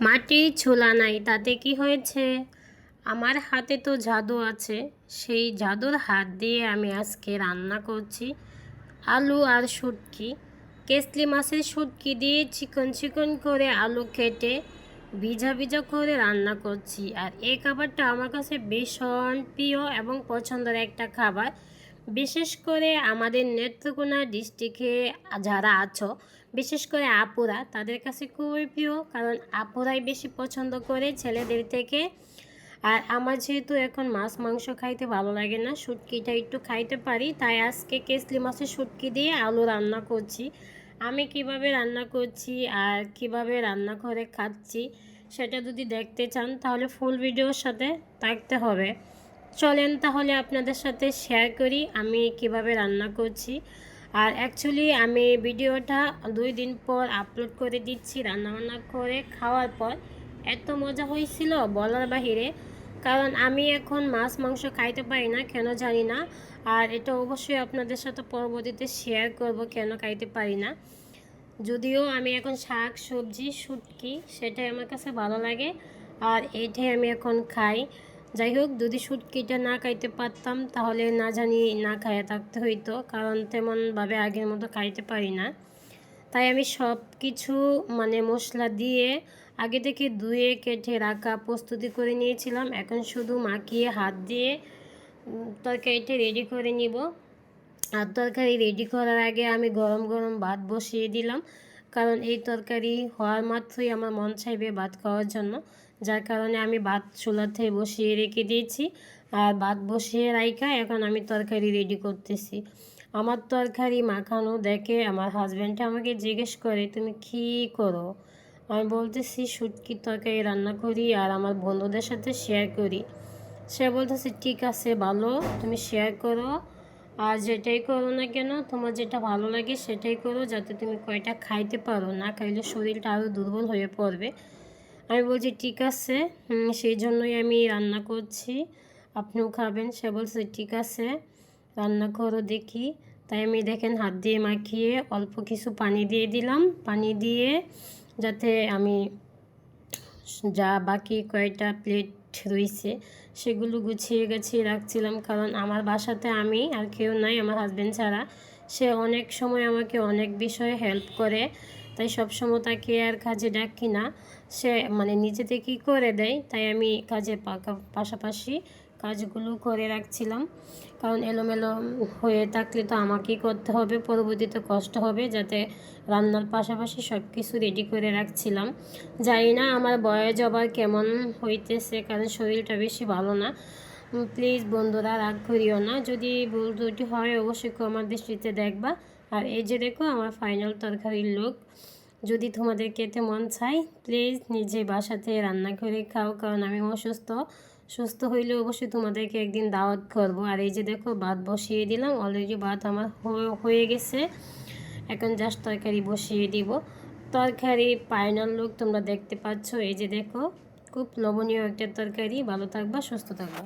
মাটির ছোলা নাই তাতে কি হয়েছে? আমার হাতে তো জাদু আছে। সেই জাদুর হাত দিয়ে আমি আজকে রান্না করছি আলু আর শুটকি। কেসলি মাছের শুটকি দিয়ে চিকন চিকন করে আলু কেটে ভিজা ভিজা করে রান্না করছি। আর এই খাবারটা আমার কাছে ভীষণ প্রিয় এবং পছন্দের একটা খাবার। বিশেষ করে আমাদের নেত্রকোনা ডিস্ট্রিক্টে যারা আছো, বিশেষ করে আপুরা, তাদের কাছে খুবই প্রিয়, কারণ আপুরাই বেশি পছন্দ করে ছেলেদের থেকে। আর আমার যেহেতু এখন মাছ মাংস খাইতে ভালো লাগে না, শুটকিটা একটু খাইতে পারি, তাই আজকে কেসলি মাছের শুটকি দিয়ে আলু রান্না করছি। আমি কিভাবে রান্না করছি আর কিভাবে রান্না করে খাচ্ছি সেটা যদি দেখতে চান তাহলে ফুল ভিডিওর সাথে থাকতে হবে। চলেন তাহলে আপনাদের সাথে শেয়ার করি আমি কিভাবে রান্না করছি। আর অ্যাকচুয়ালি আমি ভিডিওটা 2 দিন পর আপলোড করে দিচ্ছি রান্নাবান্না করে খাওয়ার পর। এত মজা হয়েছিল বলার বাহিরে, কারণ আমি এখন মাছ মাংস খাইতে পারি না, কেন জানি না। আর এটা অবশ্যই আপনাদের সাথে পরবর্তীতে শেয়ার করব কেন খাইতে পারি না। যদিও আমি এখন শাক সবজি শুটকি সেটাই আমার কাছে ভালো লাগে, আর এইটাই আমি এখন খাই। যাই হোক, যদি শুটকিটা না খাইতে পারতাম তাহলে না জানি না খাইয়ে থাকতে হইতো, কারণ তেমনভাবে আগের মতো খাইতে পারি না। তাই আমি সব কিছু মশলা দিয়ে আগে থেকে ধুয়ে কেটে রাখা প্রস্তুতি করে নিয়েছিলাম। এখন শুধু মাখিয়ে হাত দিয়ে তরকারিটা রেডি করে নিব। আর তরকারি রেডি করার আগে আমি গরম গরম ভাত বসিয়ে দিলাম, কারণ এই তরকারি হওয়ার মাত্রই আমার মন চাইবে ভাত খাওয়ার জন্য। যার কারণে আমি ভাত চুলাতে বসিয়ে রেখে দিয়েছি। আর ভাত বসিয়ে রাইখা এখন আমি তরকারি রেডি করতেছি। আমার তরকারি মাখানো দেখে আমার হাজব্যান্ডটা আমাকে জিজ্ঞেস করে, তুমি কি করো? আমি বলতেছি শুটকির তরকারি রান্না করি আর আমার বন্ধুদের সাথে শেয়ার করি। সে বলতেছে ঠিক আছে ভালো, তুমি শেয়ার করো, আর যেটাই করো না কেন তোমার যেটা ভালো লাগে সেটাই করো, যাতে তুমি কয়টা খাইতে পারো, না খাইলে শরীরটা আরও দুর্বল হয়ে পড়বে। আমি বলছি ঠিক আছে, সেই জন্যই আমি রান্না করছি, আপনিও খাবেন। সে বলছে ঠিক আছে রান্না করো দেখি। তাই আমি দেখেন হাত দিয়ে মাখিয়ে অল্প কিছু পানি দিয়ে দিলাম, পানি দিয়ে যাতে আমি যা বাকি কয়টা প্লেট রয়েছে সেগুলো গুছিয়ে গাছিয়ে রাখছিলাম, কারণ আমার বাসাতে আমি আর কেউ নাই আমার হাজব্যান্ড ছাড়া। সে অনেক সময় আমাকে অনেক বিষয়ে হেল্প করে, তাই সবসময় তাকে আর কাজে ডাকি না, সে নিজে থেকেই করে দেয়। তাই আমি কাজে পাশাপাশি কাজগুলো করে রাখছিলাম, কারণ এলোমেলো হয়ে থাকলে তো আমাকেই করতে হবে, পরবর্তীতে কষ্ট হবে। যাতে রান্নার পাশাপাশি সব কিছু রেডি করে রাখছিলাম। জানি না আমার বয়স আবার কেমন হইতেছে, কারণ শরীরটা বেশি ভালো না। প্লিজ বন্ধুরা রাগ করিও না, যদি ভুল ত্রুটি হয় অবশ্যই আমার দৃষ্টিতে দেখবা। আর এই যে দেখো আমার ফাইনাল তরকারির লুক। যদি তোমাদের খেতে মন চাই প্লিজ নিজে বাসাতে রান্না করে খাও, কারণ আমি অসুস্থ। সুস্থ হইলে অবশ্যই তোমাদেরকে একদিন দাওয়াত করব। আর এই যে দেখো ভাত বসিয়ে দিলাম, অলরেডি ভাত আমার হয়ে গেছে। এখন জাস্ট তরকারি বসিয়ে দিব। তরকারি ফাইনাল লুক তোমরা দেখতে পাচ্ছ, এই যে দেখো, খুব লোভনীয় একটা তরকারি। ভালো থাকবা, সুস্থ থাকবা।